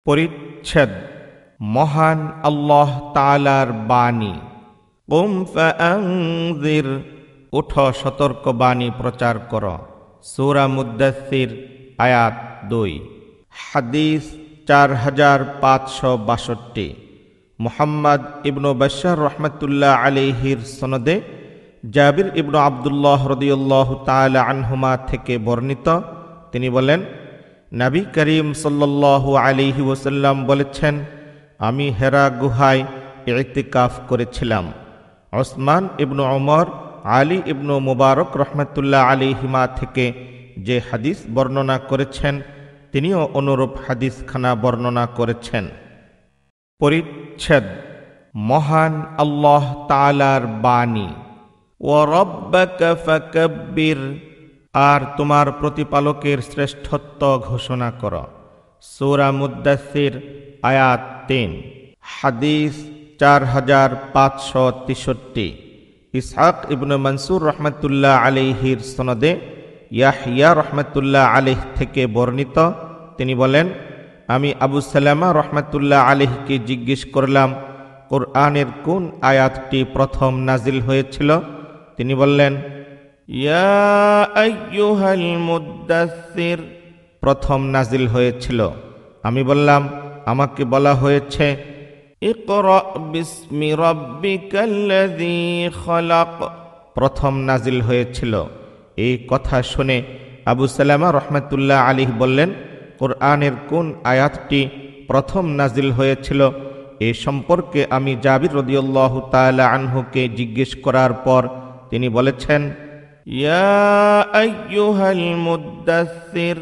পরিচ্ছেদ মহান আল্লাহ তাআলার বাণী। কুম ফাআনযির, উঠ সতর্ক বাণী প্রচার কর। সূরা মুদ্দাসসির আয়াত 2। হাদিস 4562। মুহাম্মদ ইবনু বাশশার রাহমাতুল্লাহ আলাইহির সনদে জাবির ইবনু আব্দুল্লাহ রাদিয়াল্লাহু তাআলা আনহুমা থেকে বর্ণিত, তিনি বলেন, নবী করিম সাল্লাল্লাহু আলাইহি ওয়াসাল্লাম বলেছেন, আমি হেরা গুহায় ইতিকাফ করেছিলাম। ওসমান ইবনু ওমর, আলী ইবনু মুবারক রহমতুল্লাহ আলাইহিমা থেকে যে হাদিস বর্ণনা করেছেন, তিনিও অনুরূপ হাদিসখানা বর্ণনা করেছেন। পরিচ্ছেদ মহান আল্লাহ তাআলার বাণী। ওয়া রাব্বাকা ফাকাব্বির, আর তোমার প্রতিপালকের শ্রেষ্ঠত্ব ঘোষণা কর। সূরা মুদ্দাসসির আয়াত 3। হাদিস 4563। ইসহাক ইবনে মনসুর রহমতুল্লাহ আলাইহির সনদে ইয়াহইয়া রহমতুল্লাহ আলাইহ থেকে বর্ণিত, তিনি বলেন, আমি আবু সালামা রহমতুল্লাহ আলাইহকে জিজ্ঞেস করলাম, কোরআনের কোন আয়াতটি প্রথম নাজিল হয়েছিল? তিনি বললেন, ইয়া আইয়ুহাল মুদ্দাসসির প্রথম নাজিল হয়েছিল। আমি বললাম, আমাকে বলা হয়েছে ইকরা বিসমি রাব্বিকাল্লাযী খলাক প্রথম নাজিল হয়েছিল। এই কথা শুনে আবু সালামা রহমতুল্লাহ আলাইহ বললেন, কোরআনের কোন আয়াতটি প্রথম নাজিল হয়েছিল এ সম্পর্কে আমি জাবির রাদিয়াল্লাহু তাআলা আনহুকে জিজ্ঞেস করার পর তিনি বলেছেন, ইয়া আইয়ুহাল মুদ্দাসসির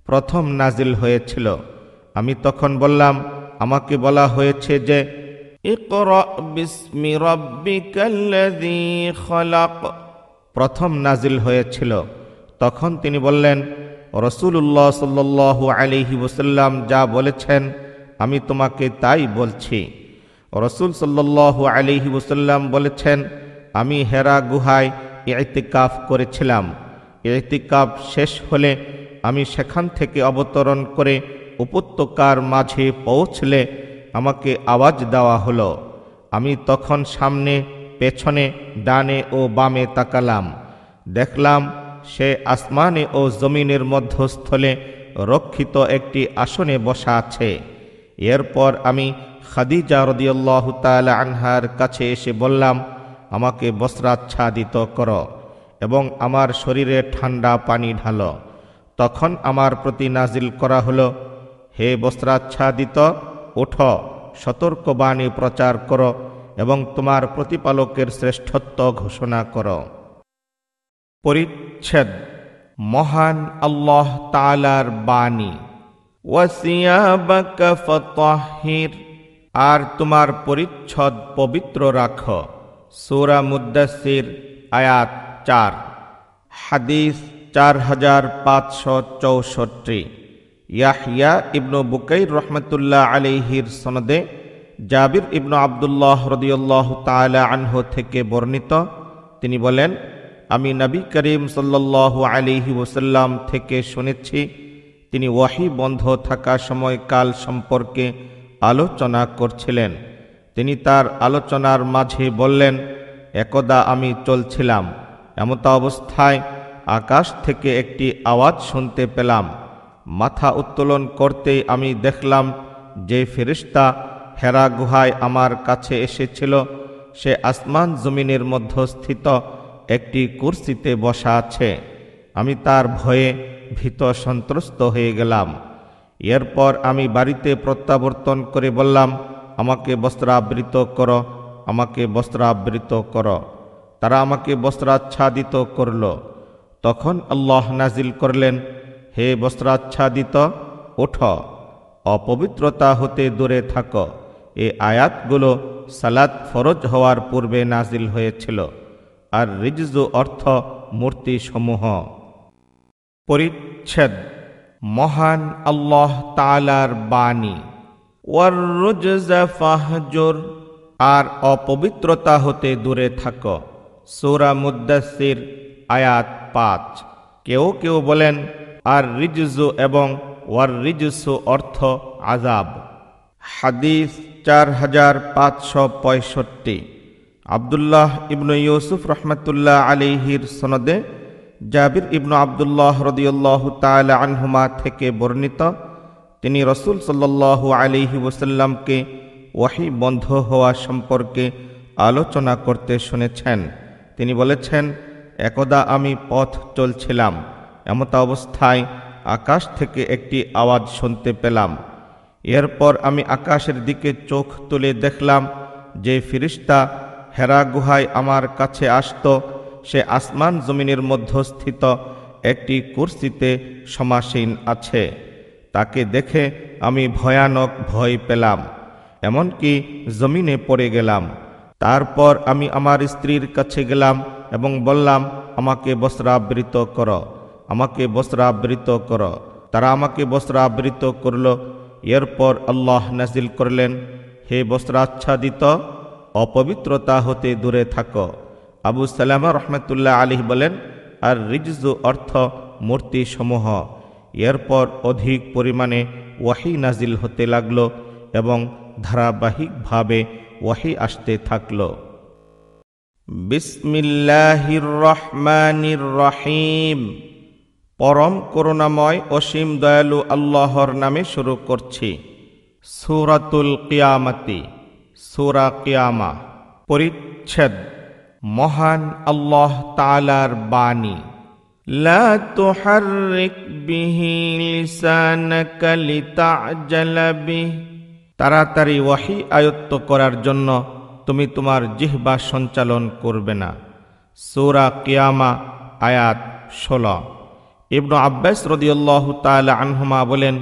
প্রথম নাজিল হয়েছিল। আমি তখন বললাম, আমাকে বলা হয়েছে যে ইকরা বিসমি রাব্বিকাল্লাযী খলাক প্রথম নাজিল হয়েছিল। তখন তিনি বললেন, রাসূলুল্লাহ সাল্লাল্লাহু আলাইহি ওয়াসাল্লাম যা বলেছেন আমি তোমাকে তাই বলছি। রাসূল সাল্লাল্লাহু আলাইহি ওয়াসাল্লাম বলেছেন, আমি হেরা গুহায় ইতিকাফ করেছিলাম। ইতিকাফ শেষ হলে আমি সেখান থেকে অবতরণ করে উপত্যকার মাঝে পৌঁছলে আমাকে আওয়াজ দেওয়া হলো। আমি তখন সামনে, পেছনে, ডানে ও বামে তাকালাম। দেখলাম সে আসমানে ও জমিনের মধ্যস্থলে রক্ষিত একটি আসনে বসা আছে। এরপর আমি খাদিজা রাদিয়াল্লাহু তাআলা আনহার কাছে এসে বললাম, আমাকে বস্ত্রাচ্ছাদিত করো এবং আমার শরীরে ঠান্ডা পানি ঢালো। তখন আমার প্রতি নাজিল করা হলো, হে বস্ত্রাচ্ছাদিত, ওঠো, সতর্কবাণী প্রচার করো এবং তোমার প্রতিপালকের শ্রেষ্ঠত্ব ঘোষণা করো। পরিচ্ছেদ মহান আল্লাহ তাআলার বাণী। ওয়াসিয়াবাকা ফাতাহহির, আর তোমার পরিচ্ছদ পবিত্র রাখো। সূরা মুদ্দাসসির আয়াত 4। হাদিস 4564। ইয়াহইয়া ইবনু বুকাইর রহমতুল্লাহ আলাইহির সনদে জাবির ইবনু আব্দুল্লাহ রাদিয়াল্লাহু তাআলা আনহু থেকে বর্ণিত, তিনি বলেন, আমি নবী করিম সাল্লাল্লাহু আলাইহি ওয়াসাল্লাম থেকে শুনেছি, তিনি ওয়াহী বন্ধ থাকা সময়কাল সম্পর্কে আলোচনা করছিলেন। তিনি তার আলোচনার মাঝে বললেন, একদা আমি চলছিলাম, এমত অবস্থায় আকাশ থেকে একটি আওয়াজ শুনতে পেলাম। মাথা উত্তোলন করতেই আমি দেখলাম যে ফেরেশতা হেরা গুহায় আমার কাছে এসেছিল সে আসমান জমিনের মধ্যস্থিত একটি কুরসিতে বসা আছে। আমি তার ভয়ে ভীত সন্ত্রস্ত হয়ে গেলাম। এরপর আমি বাড়িতে প্রত্যাবর্তন করে বললাম, আমাকে বস্ত্রাবৃত করো, আমাকে বস্ত্রাবৃত করো। তারা আমাকে বস্ত্রাচ্ছাদিত করল। তখন আল্লাহ নাজিল করলেন, হে বস্ত্রাচ্ছাদিত, ওঠো, অপবিত্রতা হতে দূরে থাকো। এই আয়াতগুলো সালাত ফরজ হওয়ার পূর্বে নাজিল হয়েছিল। আর রিজজু অর্থ মূর্তি সমূহ। পরিচ্ছেদ মহান আল্লাহ তাআলার বাণী। ওয়ার রুজজা ফাহজুর, আর অপবিত্রতা হতে দূরে থাকো। সূরা মুদ্দাসসির আয়াত 5। কেউ কেউ বলেন আর রিজজু এবং ওয়ার রিজসু অর্থ আযাব। হাদিস 4565। আব্দুল্লাহ ইবনু ইউসুফ রহমতুল্লাহ আলাইহির সনদে জাবির ইবনু আব্দুল্লাহ রাদিয়াল্লাহু তাআলা আনহুমা থেকে বর্ণিত, তিনি রাসূল সাল্লাল্লাহু আলাইহি ওয়াসাল্লামকে ওয়াহী বন্ধ হওয়া সম্পর্কে আলোচনা করতে শুনেছেন। তিনি বলেছেন, একদা আমি পথ চলছিলাম, এমত অবস্থায় আকাশ থেকে একটি আওয়াজ শুনতে পেলাম। এরপর আমি আকাশের দিকে চোখ তুলে দেখলাম যে ফিরিস্তা হেরা গুহায় আমার কাছে আসত, সে আসমান জমিনের মধ্যস্থিত একটি কুরসিতে সমাসীন আছে। তাকে দেখে আমি ভয়ানক ভয় পেলাম, এমনকি জমিনে পড়ে গেলাম। তারপর আমি আমার স্ত্রীর কাছে গেলাম এবং বললাম, আমাকে বস্ত্রাবৃত করো, আমাকে বস্ত্রাবৃত করো। তারা আমাকে বস্ত্রাবৃত করল। এরপর আল্লাহ নাজিল করলেন, হে বস্ত্রাচ্ছাদিত, অপবিত্রতা হতে দূরে থাকো। আবু সালামা রহমতুল্লাহ আলাইহি বলেন, আর রিজজু অর্থ মূর্তি সমূহ। এরপর অধিক পরিমাণে ওয়াহী নাজিল হতে লাগল এবং ধারাবাহিকভাবে ওয়াহী আসতে থাকল। বিসমিল্লাহির রহমানির রহিম। পরম করুণাময় অসীম দয়ালু আল্লাহর নামে শুরু করছি। সূরাতুল কিয়ামতি, সূরা কিয়ামা। পরিচ্ছেদ মহান আল্লাহ তাআলার বাণী। লা তুহাররিক বিহি লিসানাকা লিতা'জালা বিহি। তাড়াতাড়ি ওয়াহী আয়ত্ত করার জন্য তুমি তোমার জিহ্বা সঞ্চালন করবে না। সূরা কিয়ামা, আয়াত 16। ইবনু আব্বাস রাদিয়াল্লাহু তাআলা আনহুমা বলেন,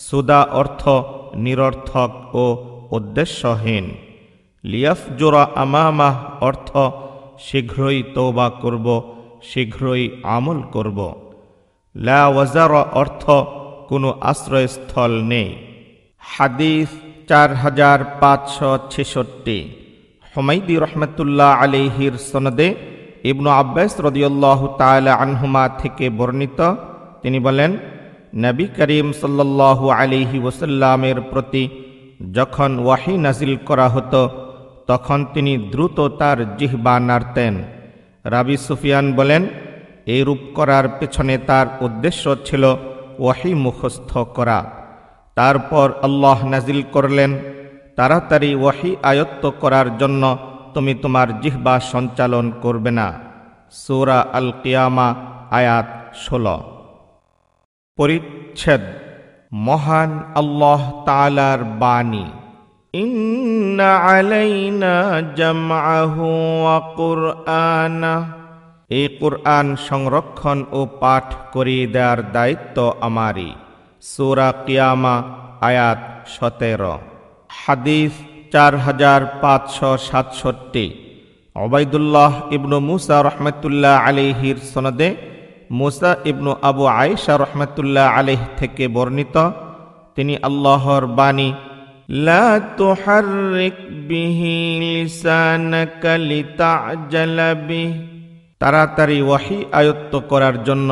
সুদা অর্থ নিরর্থক ও উদ্দেশ্যহীন। লিয়াফজুরা আমামাহ অর্থ শীঘ্রই তওবা করব, শীঘ্রই আমল করব। লা ওয়াজারা অর্থ কোনো আশ্রয়স্থল নেই। হাদিস 4566। হুমাইদি রহমতুল্লাহ আলাইহির সনদে ইবনু আব্বাস রাদিয়াল্লাহু তাআলা আনহুমা থেকে বর্ণিত, তিনি বলেন, নবী করিম সাল্লাল্লাহু আলাইহি ওয়াসাল্লামের প্রতি যখন ওয়াহী নাজিল করা হতো তখন তিনি দ্রুত তার জিহ্বা নাড়তেন। রাবি সুফিয়ান বলেন, এই রূপ করার পেছনে তার উদ্দেশ্য ছিল ওয়াহী মুখস্থ করা। তারপর আল্লাহ নাজিল করলেন, তাড়াতাড়ি ওয়াহী আয়ত্ত করার জন্য তুমি তোমার জিহ্বা সঞ্চালন করবে না। সূরা আল কিয়ামা, আয়াত 16। পরিচ্ছেদ মহান আল্লাহ তাআলার বাণী। ইন্না আলাইনা জামআহু ওয়া কুরআনা। এই কুরআন সংরক্ষণ ও পাঠ করিয়ে দেওয়ার দায়িত্ব আমারই। সূরা কিয়ামা, আয়াত 17। হাদিস 4567। উবাইদুল্লাহ ইবনু মুসা রহমতুল্লাহ আলাইহির সনদে মুসা ইবনু আবু আয়েশা রহমতুল্লাহ আলাইহ থেকে বর্ণিত, তিনি আল্লাহর বাণী, লা তুহাররিক বিহি লিসানাকা লিতা'জালা বিহি। তাড়াতাড়ি ওয়াহী আয়ত্ত করার জন্য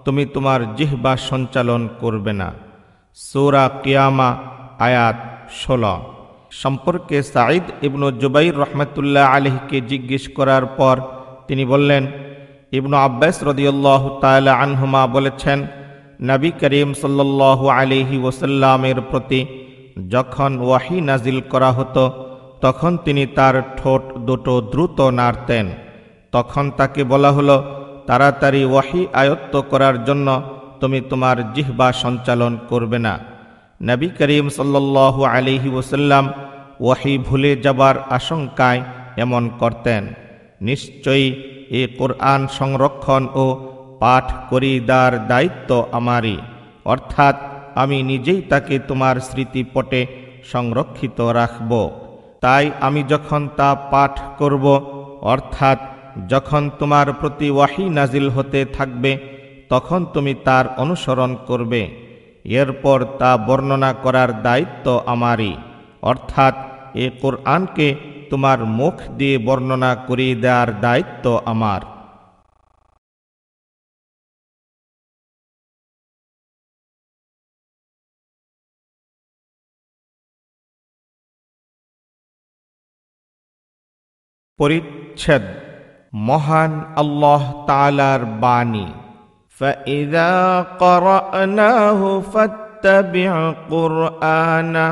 তুমি তোমার জিহ্বা সঞ্চালন করবে না। সূরা কিয়ামা, আয়াত 16। সম্পর্কে সাঈদ ইবনু জুবাইর রহমতুল্লাহ আলাইহিকে জিজ্ঞেস করার পর তিনি বললেন, ইবনু আব্বাস রাদিয়াল্লাহু তাআলা আনহুমা বলেছেন, নবী করিম সাল্লাল্লাহু আলাইহি ওয়াসাল্লামের প্রতি যখন ওয়াহী নাজিল করা হতো তখন তিনি তার ঠোঁট দুটো দ্রুত নাড়তেন। তখন তাকে বলা হলো, তাড়াতাড়ি ওয়াহী আয়ত্ত করার জন্য তুমি তোমার জিহ্বা সঞ্চালন করবে না। নবী করিম সাল্লাল্লাহু আলাইহি ওয়াসাল্লাম ওয়াহী ভুলে যাবার আশঙ্কায় এমন করতেন। নিশ্চয়ই এ কুরআন সংরক্ষণ ও পাঠ করিয়ে দেওয়ার দায়িত্ব আমারই, অর্থাৎ আমি নিজেই তাকে তোমার স্মৃতিপটে সংরক্ষিত রাখব। তাই আমি যখন তা পাঠ করব, অর্থাৎ যখন তোমার প্রতি ওয়াহী নাজিল হতে থাকবে তখন তুমি তার অনুসরণ করবে। এরপর তা বর্ণনা করার দায়িত্ব আমারই, অর্থাৎ এ কুরআনকে তোমার মুখ দিয়ে বর্ণনা করিয়ে দেওয়ার দায়িত্ব আমার। পরিচ্ছেদ মহান আল্লাহ তাআলার বাণী। ফাইযা ক্বরানাহু ফাত্তাবি' কুরআনা,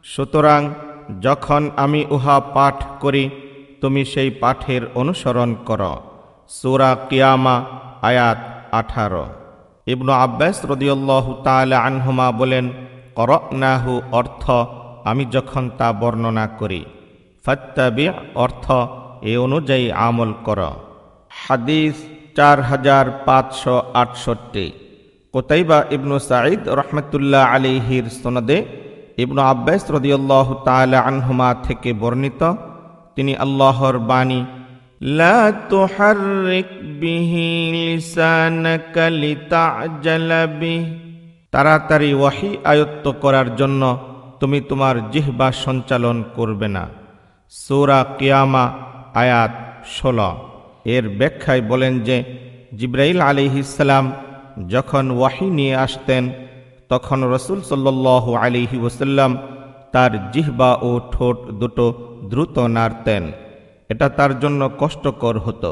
সুতরাং যখন আমি উহা পাঠ করি তুমি সেই পাঠের অনুসরণ করো। সূরা কিয়ামা আয়াত 18। ইবনু আব্বাস রাদিয়াল্লাহু তাআলা আনহুমা বলেন, ক্বরানাহু অর্থ আমি যখন তা বর্ণনা করি, ফাত্তাবি' অর্থ এ অনুযায়ী আমল কর। হাদিস 4568। কুতাইবা ইবনু সাঈদ রাহমাতুল্লাহ আলাইহির সনদে ইবনু আব্বাস রাদিয়াল্লাহু তাআলা আনহুমা থেকে বর্ণিত, তিনি আল্লাহর বাণী লা তুহাররিক বিহি লিসানাকা লিতা'জালা বিহি, তাড়াতাড়ি ওয়াহী আয়ত্ত করার জন্য তুমি তোমার জিহ্বা সঞ্চালন করবে না। সূরা কিয়ামা আয়াত 16। এর ব্যাখ্যায় বলেন যে জিবরাইল আলাইহিস সালাম যখন ওয়াহী নিয়ে আসতেন তখন রাসূল সাল্লাল্লাহু আলাইহি ওয়াসাল্লাম তার জিহ্বা ও ঠোঁট দুটো দ্রুত নাড়তেন। এটা তার জন্য কষ্টকর হতো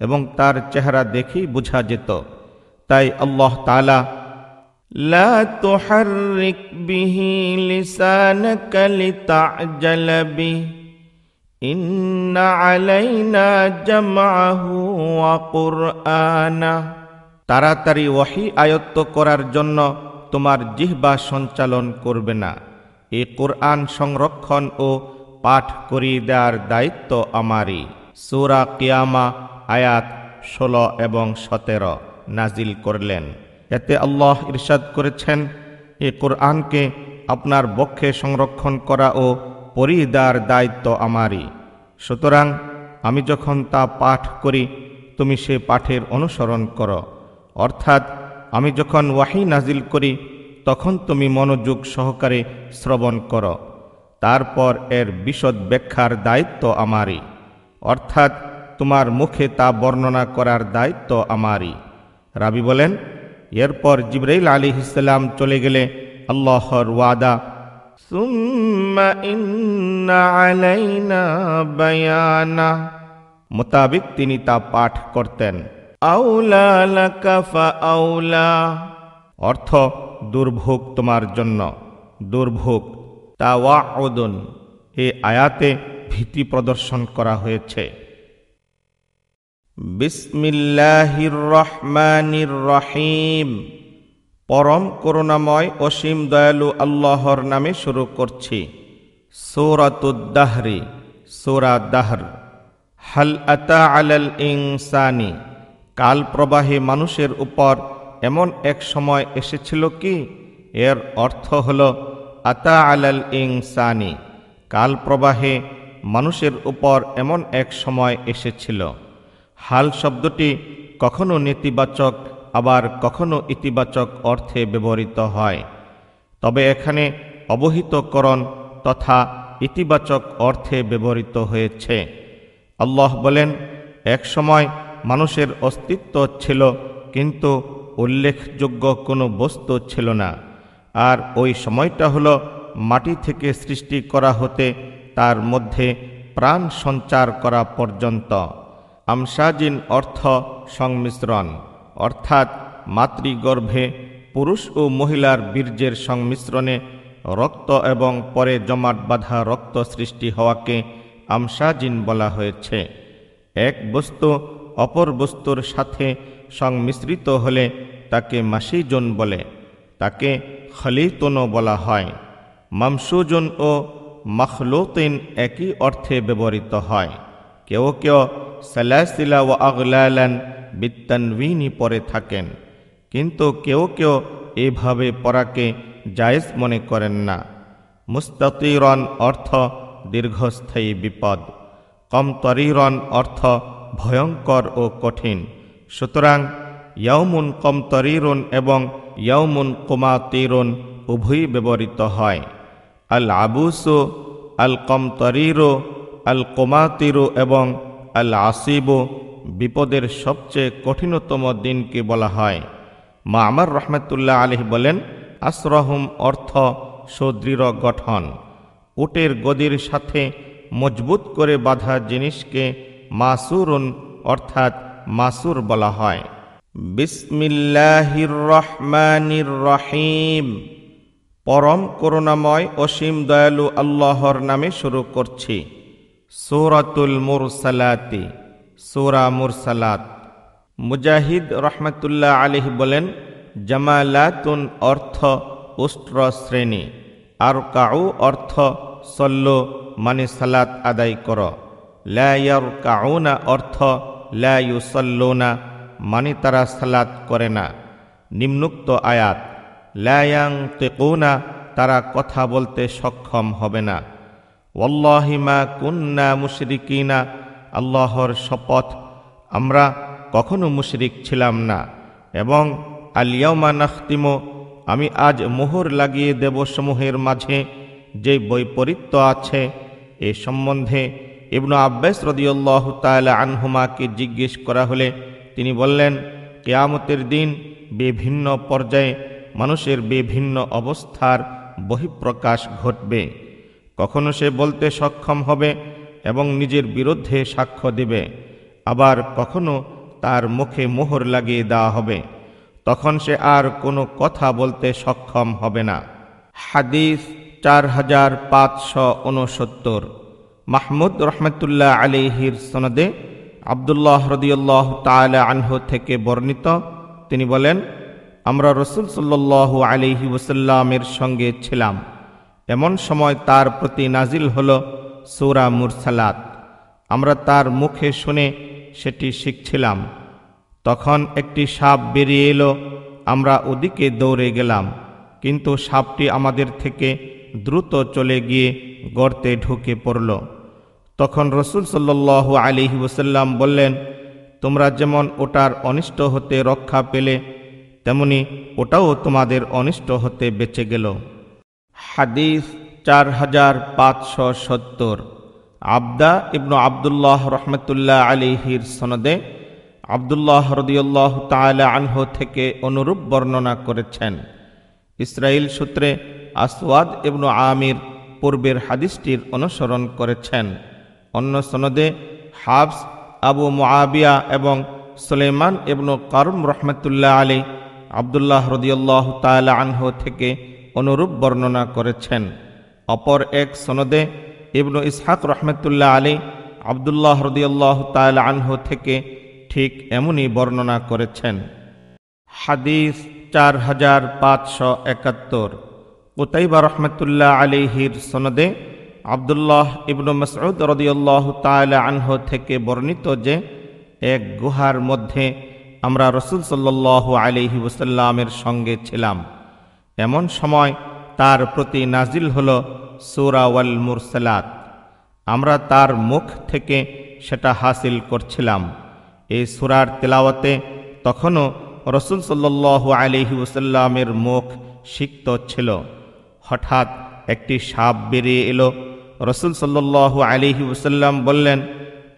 এবং তার চেহারা দেখেই বোঝা যেত। তাই আল্লাহ তাআলা লা তুহাররিক বিহি লিসানাকা লিতা'জালা বিহি ইন্না আলাইনা জামআহু ওয়া কুরআনা, তাড়াতাড়ি ওয়াহী আয়ত্ত করার জন্য তোমার জিহ্বা সঞ্চালন করবে না, এই কুরআন সংরক্ষণ ও পাঠ করিয়ে দেওয়ার দায়িত্ব আমারই। সূরা কিয়ামা আয়াত 16 এবং 17 নাজিল করলেন। এতে আল্লাহ ইরশাদ করেছেন, এই কুরআনকে আপনার বক্ষে সংরক্ষণ করা ও পরিয়ে দেওয়ার দায়িত্ব আমারই। সুতরাং আমি যখন তা পাঠ করি তুমি সে পাঠের অনুসরণ করো, অর্থাৎ আমি যখন ওয়াহী নাজিল করি তখন তুমি মনোযোগ সহকারে শ্রবণ করো, তারপর এর বিশদ ব্যাখ্যার দায়িত্ব আমারই, অর্থাৎ তোমার মুখে তা বর্ণনা করার দায়িত্ব আমারই। রাবি বলেন, এরপর জিবরাইল আলাইহিস সালাম চলে গেলে আল্লাহর ওয়াদা সুম্মা ইন্না আলাইনা বায়ানা মোতাবিক তিনি তা পাঠ করতেন। আউলা লাকা ফাআউলা অর্থ দুর্ভোগ তোমার জন্য, দুর্ভোগ। তাওয়াউদুন এই আয়াতে ভীতি প্রদর্শন করা হয়েছে। বিসমিল্লাহির রহমানির রহিম, পরম করুণাময় অসীম দয়ালু আল্লাহর নামে শুরু করছি। সূরাতুদ দাহরি, সূরা দাহর। হাল আতা আলাল ইনসানি, কাল প্রবাহে মানুষের উপর এমন এক সময় এসেছিল কি? এর অর্থ হল আতা আলাল ইনসানি, কাল প্রবাহে মানুষের উপর এমন এক সময় এসেছিল। হাল শব্দটি কখনো নেতিবাচক আবার কখনো ইতিবাচক অর্থে ব্যবহৃত হয়, তবে এখানে অবহিতকরণ তথা ইতিবাচক অর্থে ব্যবহৃত হয়েছে। আল্লাহ বলেন, এক সময় মানুষের অস্তিত্ব ছিল কিন্তু উল্লেখযোগ্য কোনো বস্তু ছিল না, আর ওই সময়টা হলো মাটি থেকে সৃষ্টি করা হতে তার মধ্যে প্রাণ সঞ্চার করা পর্যন্ত। আমসাজিন অর্থ সংমিশ্রণ, অর্থাৎ মাতৃগর্ভে পুরুষ ও মহিলার বীর্যের সংমিশ্রণে রক্ত এবং পরে জমাট বাঁধা রক্ত সৃষ্টি হওয়াকে আমসাজিন বলা হয়েছে। এক বস্তু অপর বস্তুর সাথে সংমিশ্রিত হলে তাকে মাসিজুন বলে, তাকে খলিতুনও বলা হয়। মামসুজুন ও মখলুতিন একই অর্থে ব্যবহৃত হয়। কেউ কেউ সালাসিলা ও আগলালান বিত্তানউইনি পরে থাকেন, কিন্তু কেউ কেউ এভাবে পড়াকে জায়েজ মনে করেন না। মুস্তাতিরন অর্থ দীর্ঘস্থায়ী বিপদ, কমতরিরন অর্থ ভয়ঙ্কর ও কঠিন। সুতরাং ইয়াউমুন কমতরিরুন এবং ইয়াউমুন কুমাতিরুন উভয়ই ব্যবহৃত হয়। আল আবুসু, আল কমতরিরু, আল কুমাতিরু এবং আল আসিবু বিপদের সবচেয়ে কঠিনতম দিনকে বলা হয়। মা'মার রহমাতুল্লাহ আলাইহি বলেন, আসরহুম অর্থ সুদৃঢ় গঠন। উটের গদির সাথে মজবুত করে বাঁধা জিনিসকে মাসুরুন অর্থাৎ মাসুর বলা হয়। বিসমিল্লাহির রহমানির রহিম। পরম করুণাময় অসীম দয়ালু আল্লাহর নামে শুরু করছি। সূরাতুল মুরসালাতি, সূরা মুরসালাত। মুজাহিদ রহমাতুল্লাহ আলাইহি বলেন, জামালাতুন অর্থ উষ্ট্র শ্রেণী, আর কাউ অর্থ সল্লো মানে সালাত আদায় কর, লা ইয়ারকাউনা অর্থ লা ইউসাল্লুনা মানে তারা সালাত করে না। নিম্নোক্ত আয়াত, লা ইয়ানতিকুনা তারা কথা বলতে সক্ষম হবে না। ওয়াল্লাহি মা কুন্না মুশরিকিনা আল্লাহর শপথ আমরা কখনো মুশরিক ছিলাম না। এবং আল ইয়াউমা নাখতিমু আমি আজ মোহর লাগিয়ে দেব সমূহের মাঝে যে বৈপরীত্য আছে এ সম্বন্ধে ইবনু আব্বাস রাদিয়াল্লাহু তাআলা আনহুমাকে জিজ্ঞেস করা হলে তিনি বললেন, কিয়ামতের দিন বিভিন্ন পর্যায়ে মানুষের বিভিন্ন অবস্থার বহিঃপ্রকাশ ঘটবে। কখনো সে বলতে সক্ষম হবে এবং নিজের বিরুদ্ধে সাক্ষ্য দেবে, আবার কখনো তার মুখে মোহর লাগিয়ে দেওয়া হবে, তখন সে আর কোনো কথা বলতে সক্ষম হবে না। হাদিস 4569। মাহমুদ রহমতুল্লাহ আলাইহির সনদে আব্দুল্লাহ রাদিয়াল্লাহু তাআলা আনহু থেকে বর্ণিত, তিনি বলেন, আমরা রাসূল সাল্লাল্লাহু আলাইহি ওয়াসাল্লামের সঙ্গে ছিলাম, এমন সময় তার প্রতি নাজিল হলো সূরা মুরসালাত। আমরা তার মুখে শুনে সেটি শিখছিলাম। তখন একটি সাপ বেরিয়ে এলো, আমরা ওদিকে দৌড়ে গেলাম, কিন্তু সাপটি আমাদের থেকে দ্রুত চলে গিয়ে গর্তে ঢুকে পড়ল। তখন রাসূল সাল্লাল্লাহু আলাইহি ওয়াসাল্লাম বললেন, তোমরা যেমন ওটার অনিষ্ট হতে রক্ষা পেলে, তেমনি ওটাও তোমাদের অনিষ্ট হতে বেঁচে গেল। হাদিস 4570। আবদা ইবনু আব্দুল্লাহ রহমতুল্লাহ আলাইহির সনদে আব্দুল্লাহ রাদিয়াল্লাহু তাআলা আনহু থেকে অনুরূপ বর্ণনা করেছেন। ইসরাইল সূত্রে আসওয়াদ ইবনু আমির পূর্বের হাদিসটির অনুসরণ করেছেন। অন্য সনদে হাফস আবু মুআবিয়া এবং সুলাইমান ইবনু কারম রহমতুল্লাহ আলী আব্দুল্লাহ রাদিয়াল্লাহু তাআলা আনহু থেকে অনুরূপ বর্ণনা করেছেন। অপর এক সনদে ইবনু ইসহাক রহমতুল্লাহ আলী আব্দুল্লাহ রাদিয়াল্লাহু তাআলা আনহু থেকে ঠিক এমনই বর্ণনা করেছেন। হাদিস 4571। কুতাইবা রহমতুল্লাহ আলাইহির সনদে আব্দুল্লাহ ইবনু মাসউদ রাদিয়াল্লাহু তাআলা আনহু থেকে বর্ণিত যে এক গুহার মধ্যে আমরা রাসূল সাল্লাল্লাহু আলাইহি ওয়াসাল্লামের সঙ্গে ছিলাম, এমন সময় তার প্রতি নাজিল হলো সূরা ওয়াল মুরসালাত। আমরা তার মুখ থেকে সেটা হাসিল করছিলাম। এই সূরার তেলাওয়াতে তখনও রাসূল সাল্লাল্লাহু আলাইহি ওয়াসাল্লামের মুখ সিক্ত ছিল। হঠাৎ একটি সাপ বেরিয়ে এলো। রাসূল সাল্লাল্লাহু আলাইহি ওয়াসাল্লাম বললেন,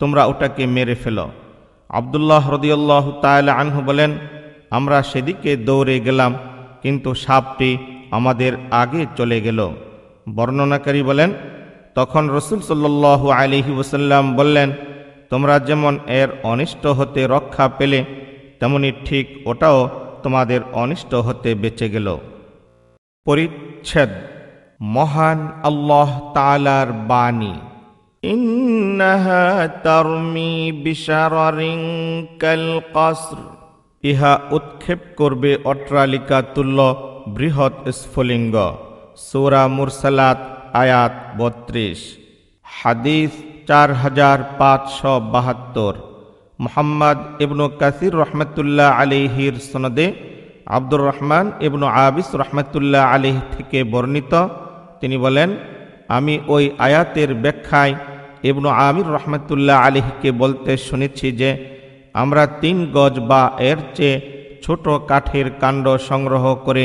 তোমরা ওটাকে মেরে ফেলো। আব্দুল্লাহ রাদিয়াল্লাহু তাআলা আনহু বলেন, আমরা সেদিকে দৌড়ে গেলাম, কিন্তু সাপটি আমাদের আগে চলে গেল। বর্ণনাকারী বলেন, তখন রাসূল সাল্লাল্লাহু আলাইহি ওয়াসাল্লাম বললেন, তোমরা যেমন এর অনিষ্ট হতে রক্ষা পেলে, তেমনি ঠিক ওটাও তোমাদের অনিষ্ট হতে বেঁচে গেল। পরিচ্ছেদ মহান আল্লাহ তাআলার বাণী। ইন্নাহা তারমি বিশারারিন কাল কসর। ইহা উৎক্ষেপ করবে অট্টালিকা তুল্য বৃহৎ স্ফুলিঙ্গ। সূরা মুরসালাত আয়াত 32। হাদিস 4572। মুহাম্মদ ইবনু কাসির রহমতুল্লাহ আলাইহির সনদে আব্দুর রহমান ইবনু আবিস রহমতুল্লাহ আলাইহি থেকে বর্ণিত, তিনি বলেন, আমি ওই আয়াতের ব্যাখ্যায় ইবনু আমির রহমতুল্লাহ আলাইহিকে বলতে শুনেছি যে আমরা 3 গজ বা এর চেয়ে ছোট কাঠের কাণ্ড সংগ্রহ করে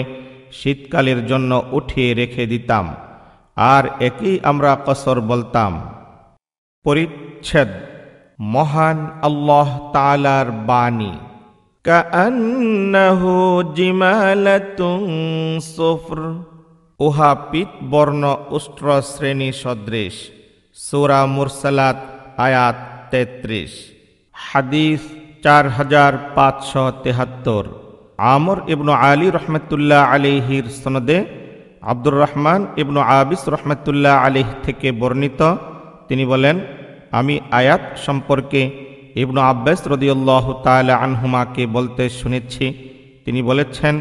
শীতকালের জন্য উঠিয়ে রেখে দিতাম, আর একেই আমরা কসর বলতাম। পরিচ্ছেদ মহান আল্লাহ তাআলার বাণী। কাআন্নাহু জিমালাতুন সুফর। উহা পীত বর্ণ উষ্ট্র শ্রেণী সদৃশ। সূরা মুরসালাত আয়াত 33। হাদিস 4573। আমর ইবনু আলী রহমতুল্লাহ আলাইহির সনদে আব্দুর রহমান ইবনু আবিস রহমতুল্লাহ আলাইহ থেকে বর্ণিত, তিনি বলেন, আমি আয়াত সম্পর্কে ইবনু আব্বাস রাদিয়াল্লাহু তাআলা আনহুমাকে বলতে শুনেছি। তিনি বলেছেন,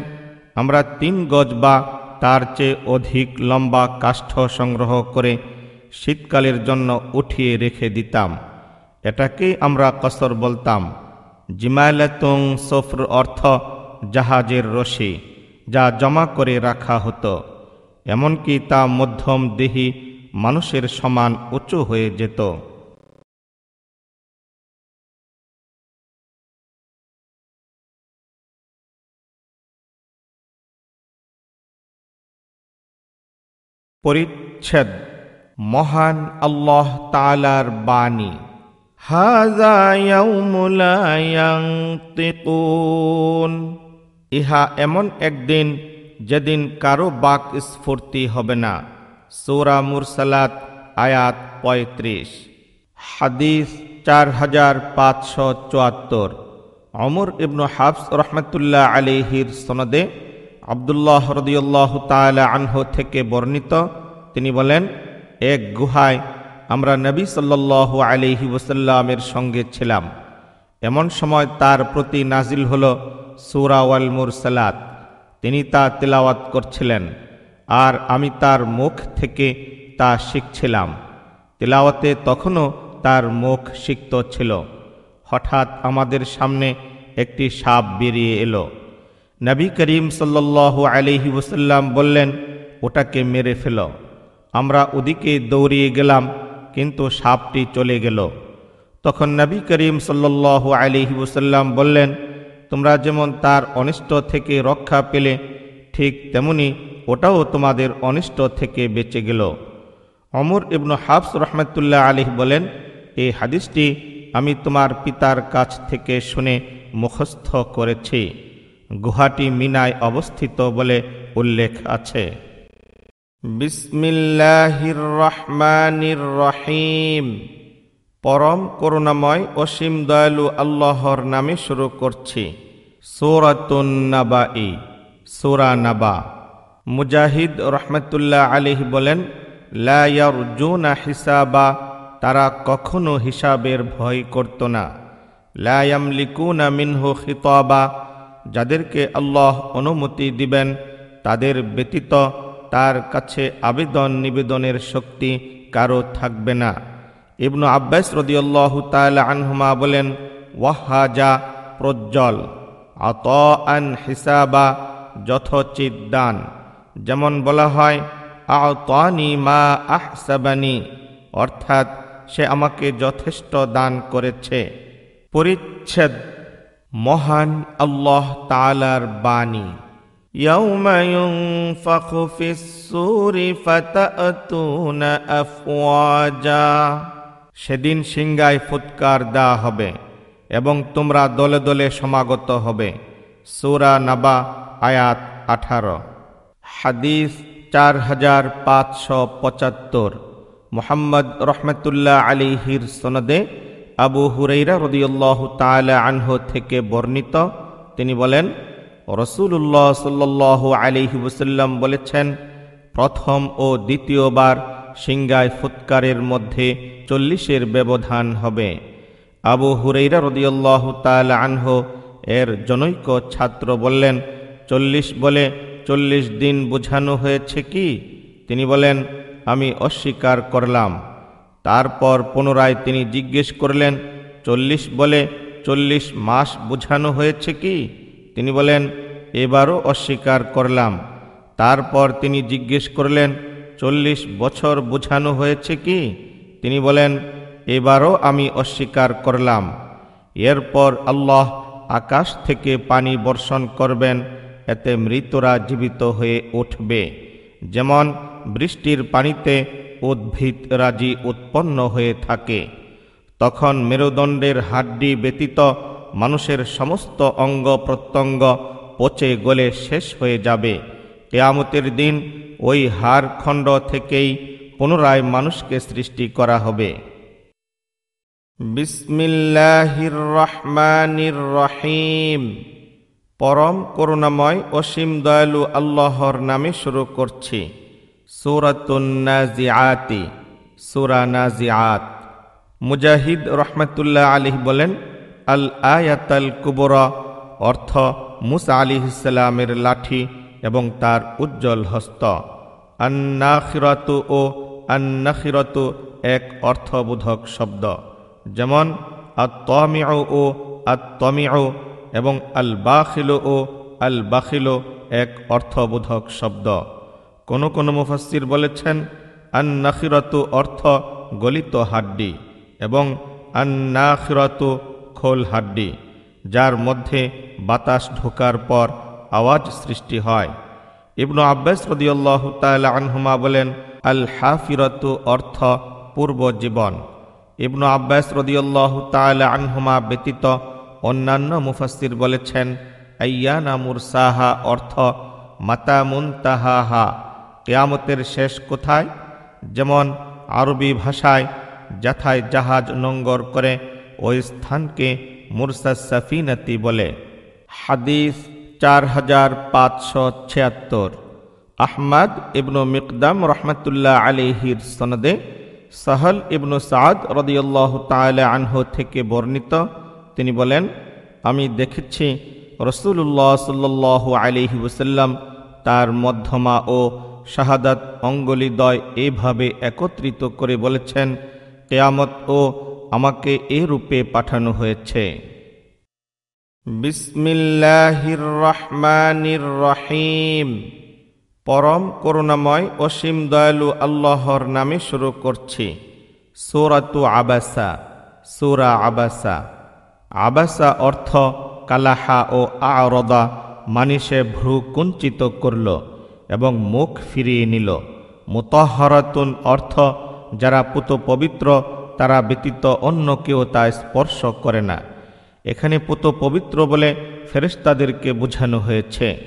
আমরা 3 গজ বা তার চেয়ে অধিক লম্বা কাষ্ঠ সংগ্রহ করে শীতকালের জন্য উঠিয়ে রেখে দিতাম। এটাকেই আমরা কসর বলতাম। জিমালাতুং সফর অর্থ জাহাজের রশি, যা জমা করে রাখা হতো, এমনকি তা মধ্যম দেহী মানুষের সমান উঁচু হয়ে যেত। পরিচ্ছেদ মহান আল্লাহ তাআলার বাণী। হাযা ইয়াউমু লা ইয়ানতিকুন, ইহা এমন একদিন যেদিন কারো বাক স্ফূর্তি হবে না। সূরা মুরসালাত আয়াত 35। হাদিস 4574। ওমর ইবনু হাফস রহমতুল্লাহ আলাইহির সনদে আব্দুল্লাহ রাদিয়াল্লাহু তাআলা আনহু থেকে বর্ণিত, তিনি বলেন, এক গুহায় আমরা নবী সাল্লাল্লাহু আলাইহি ওয়াসাল্লামের সঙ্গে ছিলাম। এমন সময় তার প্রতি নাজিল হল সূরা ওয়াল মুরসালাত। তিনি তা তিলাওয়াত করছিলেন আর আমি তার মুখ থেকে তা শিখছিলাম। তিলাওয়াতে তখনও তার মুখ সিক্ত ছিল। হঠাৎ আমাদের সামনে একটি সাপ বেরিয়ে এলো। নবী করিম সাল্লাল্লাহু আলাইহি ওয়াসাল্লাম বললেন, ওটাকে মেরে ফেল। আমরা ওদিকে দৌড়িয়ে গেলাম, কিন্তু সাপটি চলে গেল। তখন নবী করিম সাল্লাল্লাহু আলাইহি ওয়াসাল্লাম বললেন, তোমরা যেমন তার অনিষ্ট থেকে রক্ষা পেলে, ঠিক তেমনি ওটাও তোমাদের অনিষ্ট থেকে বেঁচে গেল। ওমর ইবনু হাফস রহমতুল্লাহ আলাইহি বলেন, এই হাদিসটি আমি তোমার পিতার কাছ থেকে শুনে মুখস্থ করেছি। গুহাটি মিনায় অবস্থিত বলে উল্লেখ আছে। বিসমিল্লাহির রহমানির রহিম। পরম করুণাময় অসীম দয়ালু আল্লাহর নামে শুরু করছি। সূরাতুন নাবাই, সূরা নাবা। মুজাহিদ রহমতুল্লাহ আলাইহি বলেন, লা ইয়ারজুনা হিসাবা, তারা কখনো হিসাবের ভয় করত না। লা ইয়ামলিকুনা মিনহু খিতাবা, যাদেরকে আল্লাহ অনুমতি দিবেন তাদের ব্যতীত তার কাছে আবেদন নিবেদনের শক্তি কারো থাকবে না। ইবনু আব্বাস রাদিয়াল্লাহু তাআলা আনহুমা বলেন, ওয়াহাজা, প্রজ্জ্বল, আতাআন হিসাবা, যথোচিত দান। যেমন বলা হয়, আতানি মা আহসাবানি, অর্থাৎ সে আমাকে যথেষ্ট দান করেছে। পরিচ্ছেদ মহান আল্লাহ তাআলার বাণী। ইয়াউমা ইউনফাখু ফিস-সূরি ফাতা'তুনা আফওয়াজা, সেদিন সিংহায় ফুৎকার দেওয়া হবে এবং তোমরা দলে দলে সমাগত হবে। সূরা নাবা আয়াত 18। হাদিস 4575। মুহাম্মদ রহমতুল্লাহ আলাইহির সনদে আবু হুরাইরা রাদিয়াল্লাহু তাআলা আনহু থেকে বর্ণিত, তিনি বলেন, রাসূলুল্লাহ সাল্লাল্লাহু আলাইহি ওয়াসাল্লাম বলেছেন, প্রথম ও দ্বিতীয়বার সিংহায় ফুৎকারের মধ্যে 40-এর ব্যবধান হবে। আবু হুরাইরা রাদিয়াল্লাহু তাআলা আনহু এর জনৈক ছাত্র বললেন, 40 বলে 40 দিন বোঝানো হয়েছে কি? তিনি বলেন, আমি অস্বীকার করলাম। তারপর পুনরায় তিনি জিজ্ঞেস করলেন, 40 বলে 40 মাস বোঝানো হয়েছে কি? তিনি বলেন, এবারও অস্বীকার করলাম। তারপর তিনি জিজ্ঞেস করলেন, 40 বছর বোঝানো হয়েছে কি? তিনি বলেন, এবারও আমি অস্বীকার করলাম। এরপর আল্লাহ আকাশ থেকে পানি বর্ষণ করবেন, এতে মৃতরা জীবিত হয়ে উঠবে, যেমন বৃষ্টির পানিতে উদ্ভিদ রাজি উৎপন্ন হয়ে থাকে। তখন মেরুদণ্ডের হাড্ডি ব্যতীত মানুষের সমস্ত অঙ্গ প্রত্যঙ্গ পচে গলে শেষ হয়ে যাবে। কিয়ামতের দিন ওই হাড়খণ্ড থেকেই পুনরায় মানুষকে সৃষ্টি করা হবে। বিসমিল্লাহির রহমানির রহিম। পরম করুণাময় অসীম দয়ালু আল্লাহর নামে শুরু করছি। সূরাতুন নাজিআতি, সূরা নাজিআত। মুজাহিদ রহমাতুল্লাহ আলাইহি বলেন, আল আয়াতাল কুবরা অর্থ মুসা আলাইহিস সালামের লাঠি এবং তার উজ্জ্বল হস্ত। আন-নাখিরাতু ও আন-নাখিরাতু এক অর্থবোধক শব্দ, যেমন আত-তামিউ ও আত-তামিউ, এবং আল-বাখিলু ও আল-বাখিলু এক অর্থবোধক শব্দ। কোন কোন মুফাসসির বলেছেন আন-নাখিরাতু অর্থ গলিত হাড্ডি এবং আন-নাখিরাতু খোল হাড্ডি, যার মধ্যে বাতাস ঢোকার পর আওয়াজ সৃষ্টি হয়। ইবনু আব্বাস রাদিয়াল্লাহু তাআলা আনহুমা বলেন, আল হাফিরাতু অর্থ পূর্ব জীবন। ইবনু আব্বাস রাদিয়াল্লাহু তাআলা আনহুমা ব্যতীত অন্যান্য মুফাসসির বলেছেন, আইয়ানা মুরসাহা অর্থ মাতা মুনতাহাহা, কিয়ামতের শেষ কোথায়। যেমন আরবি ভাষায় যাথায় জাহাজ নোঙ্গর করে ওই স্থানকে মুরসা সাফিনাতি বলে। হাদিস 4576। আহমদ ইবনু মিকদাম রহমাতুল্লাহ আলাইহির সনদে সাহল ইবনু সাদ রাদিয়াল্লাহু তাআলা আনহু থেকে বর্ণিত, তিনি বলেন, আমি দেখেছি রাসূলুল্লাহ সাল্লাল্লাহু আলাইহি ওয়াসাল্লাম তার মধ্যমা ও শাহাদাত অঙ্গুলিদ্বয় এভাবে একত্রিত করে বলেছেন, কিয়ামত ও আমাকে এ রূপে পাঠানো হয়েছে। বিসমিল্লাহির রহমানির রহিম। পরম করুণাময় অসীম দয়ালু আল্লাহর নামে শুরু করছি। সূরাতু আবাসা, সূরা আবাসা। আবাসা অর্থ কালাহা ও আ'রাদা, মানে সে ভ্রু কুঞ্চিত করল এবং মুখ ফিরিয়ে নিল। মুতাহহারাতুন অর্থ যারা পুত পবিত্র, তারা ব্যতীত অন্য কেউ তা স্পর্শ করে না। এখানে পুত পবিত্র বলে ফেরেশতাদেরকে বোঝানো হয়েছে।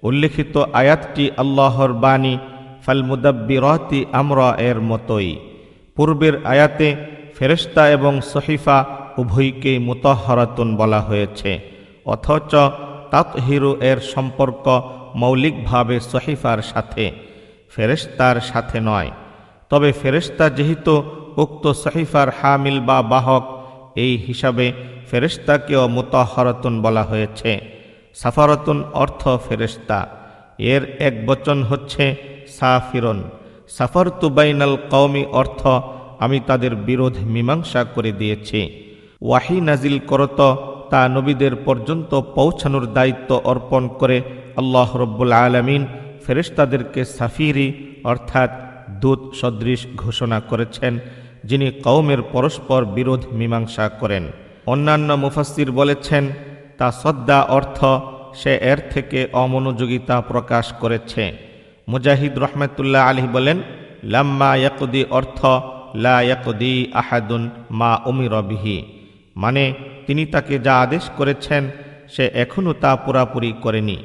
উল্লেখিত আয়াতটি আল্লাহর বাণী ফাল মুদাব্বিরাতি আমরা এর মতোই। পূর্বের আয়াতে ফেরেশতা এবং সহিফা উভয়কে মুতাহহারাতুন বলা হয়েছে, অথচ তাতহিরু এর সম্পর্ক মৌলিকভাবে সহিফার সাথে, ফেরেশতার সাথে নয়। তবে ফেরেশতা যেহেতু উক্ত সহিফার হামিল বা বাহক, এই হিসাবে ফেরেশতাকেও মুতাহহারাতুন বলা হয়েছে। সাফারাতুন অর্থ ফেরেশতা, এর এক বচন হচ্ছে সাফিরুন। সাফারতু বাইনাল কওমি অর্থ আমি তাদের বিরোধ মীমাংসা করে দিয়েছি। ওয়াহি নাজিল করত তা নবীদের পর্যন্ত পৌঁছানোর দায়িত্ব অর্পণ করে আল্লাহ রব্বুল আলামিন ফেরেশতাদেরকে সাফিরি অর্থাৎ দূত সদৃশ ঘোষণা করেছেন, যিনি কওমের পরস্পর বিরোধ মীমাংসা করেন। অন্যান্য মুফাসসির বলেছেন তা সদ্দা অর্থ সে এর থেকে অমনোযোগিতা প্রকাশ করেছে। মুজাহিদ রহমাতুল্লাহ আলাইহি বলেন, লাম্মা ইয়াকদি অর্থ লা ইয়াকদি আহাদুন মা উমিরা বিহি, মানে তিনি তাকে যা আদেশ করেছেন সে এখনও তা পুরাপুরি করেনি।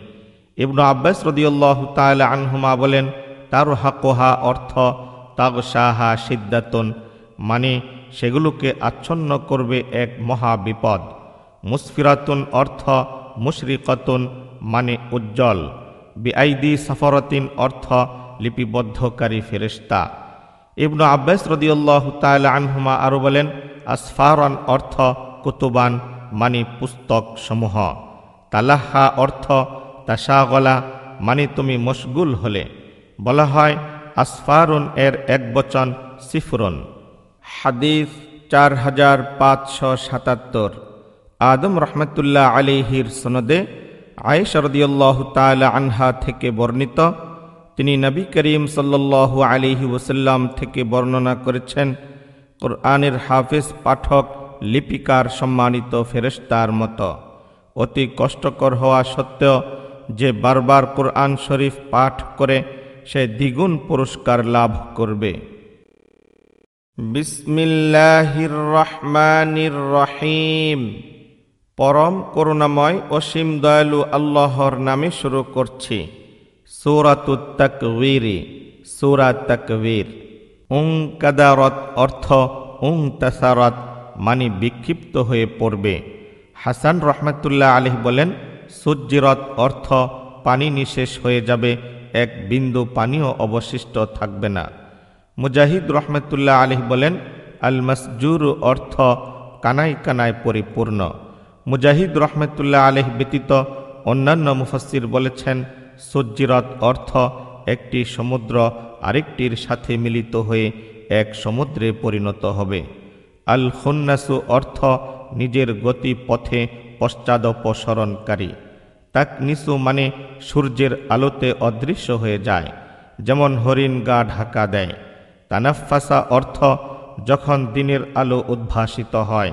ইবনু আব্বাস রাদিয়াল্লাহু তাআলা আনহুমা বলেন, তারহাকুহা অর্থ তাগশাহা শিদ্দাতুন, মানে সেগুলোকে আচ্ছন্ন করবে এক মহা বিপদ। মুসফিরাতুন অর্থ মুশরিকাতুন, মানে উজ্জ্বল। বিআইদি সাফারাতিন অর্থ লিপিবদ্ধকারী ফেরেশতা। ইবনু আব্বাস রাদিয়াল্লাহু তাআলা আনহুমা আরো বলেন, আসফারান অর্থ কুতুবান, মানে পুস্তক সমূহ। তালাহা অর্থ তাশাগলা, মানে তুমি মশগুল হলে। বলা হয় আসফারুন এর এক বচন সিফরুন। হাদিস 4577। আদম রহমতুল্লাহ আলাইহির সনদে আয়েশা রাদিয়াল্লাহু তাআলা আনহা থেকে বর্ণিত, তিনি নবী করিম সাল্লাল্লাহু আলাইহি ওয়াসাল্লাম থেকে বর্ণনা করেছেন, কুরআনের হাফেজ পাঠক লিপিকার সম্মানিত ফেরেশতার মতো। অতি কষ্টকর হওয়া সত্ত্বেও যে বারবার কুরআন শরীফ পাঠ করে সে দ্বিগুণ পুরস্কার লাভ করবে। বিসমিল্লাহির রহমানির রহিম। পরম করুণাময় অসীম দয়ালু আল্লাহর নামে শুরু করছি। সূরাতুত তাকবীর, সূরা তাকবীর। কাদারত অর্থ তাসারত মানে বিক্ষিপ্ত হয়ে পড়বে। হাসান রহমাতুল্লাহ আলাইহি বলেন, সুজ্জিরত অর্থ পানি নিঃশেষ হয়ে যাবে, এক বিন্দু পানিও অবশিষ্ট থাকবে না। মুজাহিদ রহমাতুল্লাহ আলাইহি বলেন, আল মাসজুর অর্থ কানায় কানায় পরিপূর্ণ। মুজাহিদ রহমাতুল্লাহ আলাইহি ব্যতীত অন্যান্য মুফাসসির বলেছেন, সুজ্জিরত অর্থ একটি সমুদ্র আরেকটির সাথে মিলিত হয়ে এক সমুদ্রে পরিণত হবে। আল খুন্নাসু অর্থ নিজের গতি পথে পশ্চাদপসরণকারী। তাকনিসু মানে সূর্যের আলোতে অদৃশ্য হয়ে যায়, যেমন হরিণ গা ঢাকা দেয়। তানাফাসা অর্থ যখন দিনের আলো উদ্ভাসিত হয়।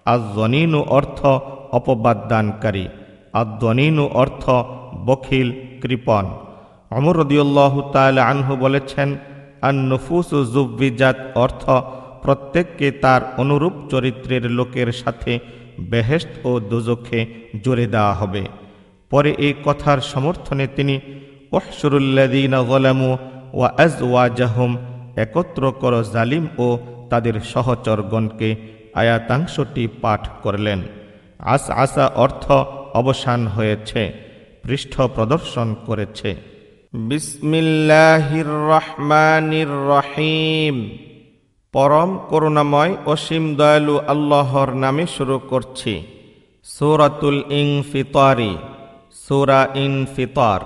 আয-যনীনু অর্থ অপবাদ দানকারী। আদ-দনীনু অর্থ বখিল, কৃপণ। ওমর রাদিয়াল্লাহু তাআলা আনহু বলেছেন, আন-নুফুসু যুববিজাত অর্থ প্রত্যেককে তার অনুরূপ চরিত্রের লোকের সাথে বেহেশত ও দোজখে জোরে দেওয়া হবে। পরে এই কথার সমর্থনে তিনি উহশুরুল্লাযীনা যালামু ওয়া আযওয়াজাহুম, একত্র করো জালিম ও তাদের সহচরগণকে, আয়াতাংশটি পাঠ করলেন। আসা অর্থ অবসান হয়েছে, পৃষ্ঠ প্রদর্শন করেছে। বিসমিল্লাহির রহমানির রহিম। পরম করুণাময় অসীম দয়ালু আল্লাহর নামে শুরু করছি। সূরাতুল ইনফিতারি, সূরা ইনফিতার।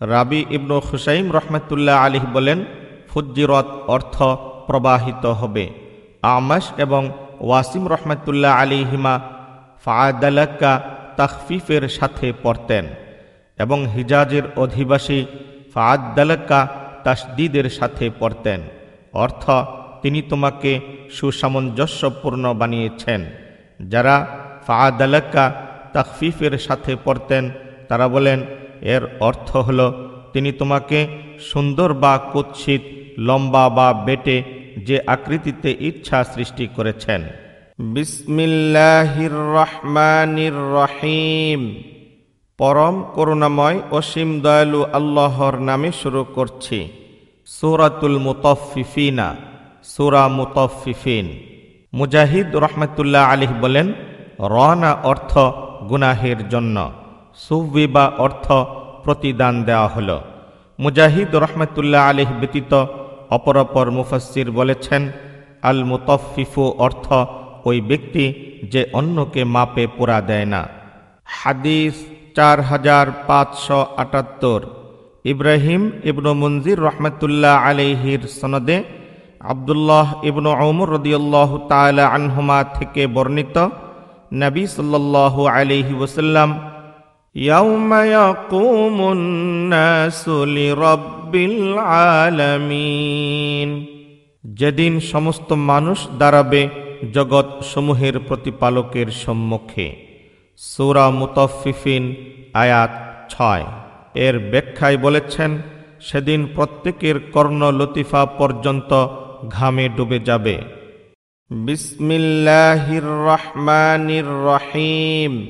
রাবি ইবনু খুসাইম রহমাতুল্লাহ আলাইহি বলেন, ফুজ্জিরত অর্থ প্রবাহিত হবে। আমাশ এবং ওয়াসিম রহমাতুল্লাহ আলাইহিমা ফাআদালাকা তাখফিফের সাথে পড়তেন এবং হিজাজের অধিবাসী ফাআদালাকা তাসদীদের সাথে পড়তেন, অর্থ তিনি তোমাকে সুসামঞ্জস্যপূর্ণ বানিয়েছেন। যারা ফাআদালাকা তাখফিফের সাথে পড়তেন তারা বলেন, এর অর্থ হল তিনি তোমাকে সুন্দর বা কুৎসিত, লম্বা বা বেটে যে আকৃতিতে ইচ্ছা সৃষ্টি করেছেন। বিসমিল্লাহির রহমানির রহিম। পরম করুণাময় অসীম দয়ালু আল্লাহর নামে শুরু করছি। সূরাতুল মুতাফফিফিনা, সূরা মুতাফফিফিন। মুজাহিদ রহমাতুল্লাহ আলাইহি বলেন, রানা অর্থ গুনাহের জন্য, সুবিবা অর্থ প্রতিদান দেওয়া হলো। মুজাহিদ রহমাতুল্লাহ আলাইহি ব্যতীত অপর মুফাসসির বলেছেন, আল মুতাফফিফু অর্থ ওই ব্যক্তি যে অন্যকে মাপে পুরা দেয় না। হাদিস 4578। ইব্রাহিম ইবনু মুনজির রহমাতুল্লাহ আলাইহির সনদে আব্দুল্লাহ ইবনু ওমর রাদিয়াল্লাহু তাআলা আনহুমা থেকে বর্ণিত, নবী সাল্লাল্লাহু আলাইহি ওয়াসাল্লাম, ইয়াউমা ইয়াকুমুন নাসু লিরাব্বিল আলামিন, যেদিন সমস্ত মানুষ দাঁড়াবে জগৎ সমূহের প্রতিপালকের সম্মুখে। সূরা মুতাফফিফিন, আয়াত 6। এর ব্যাখ্যায় বলেছেন, সেদিন প্রত্যেকের কর্ণ লতিফা পর্যন্ত ঘামে ডুবে যাবে। বিসমিল্লাহির রহমানির রহিম।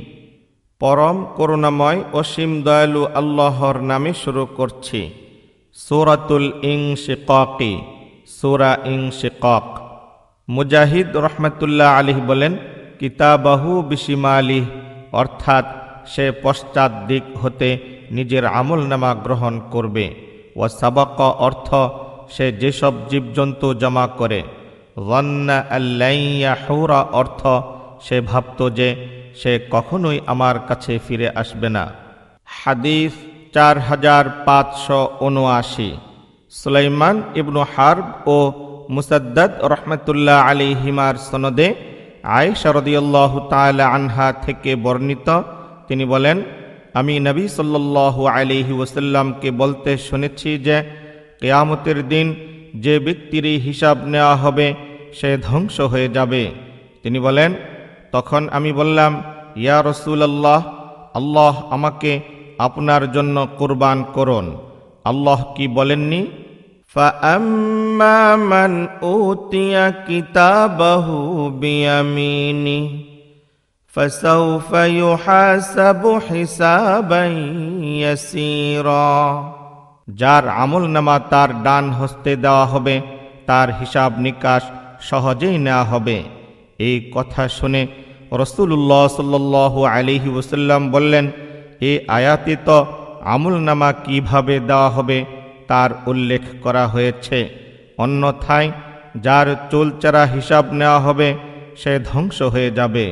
পরম করুণাময় অসীম দয়ালু আল্লাহর নামে শুরু করছি। সূরাতুল ইনশিকাকি, সূরা ইনশিকাক। মুজাহিদ রহমাতুল্লাহ আলাইহি বলেন, কিতাবাহু বিশিমালিহ, অর্থাৎ সে পশ্চাৎ দিক হতে নিজের আমলনামা গ্রহণ করবে। ওয়া সাবাকা অর্থ সে যেসব জীবজন্তু জমা করে। যান্না আল্লান ইয়াহুরা অর্থ সে ভাবত যে সে কখনোই আমার কাছে ফিরে আসবে না। হাদিস 4579। সুলাইমান ইবনু হারব ও মুসাদ্দাদ রহমাতুল্লাহ আলাইহিমার সনদে আয়েশা রাদিয়াল্লাহু তাআলা আনহা থেকে বর্ণিত, তিনি বলেন, আমি নবী সাল্লাল্লাহু আলাইহি ওয়াসাল্লামকে বলতে শুনেছি যে কিয়ামতের দিন যে ব্যক্তির হিসাব নেওয়া হবে সে ধ্বংস হয়ে যাবে। তিনি বলেন, তখন আমি বললাম, ইয়া রাসূলুল্লাহ, আল্লাহ আমাকে আপনার জন্য কুরবান করুন। আল্লাহ কি বলেননি? فَأَمَّا مَنْ أُوتِيَ كِتَابَهُ بِيَمِينِهِ فَسَوْفَ يُحَاسَبُ حِسَابًا يَسِيرًا। যার আমলনামা তার ডান হস্তে দেওয়া হবে তার হিসাব নিকাশ সহজেই নেওয়া হবে। এই কথা শুনে রাসূলুল্লাহ সাল্লাল্লাহু আলাইহি ওয়াসাল্লাম বললেন, এই আয়াতে তো আমলনামা কিভাবে দেওয়া হবে তার উল্লেখ করা হয়েছে, অন্যথায় যার চুলচেরা হিসাব নেওয়া হবে সে ধ্বংস হয়ে যাবে।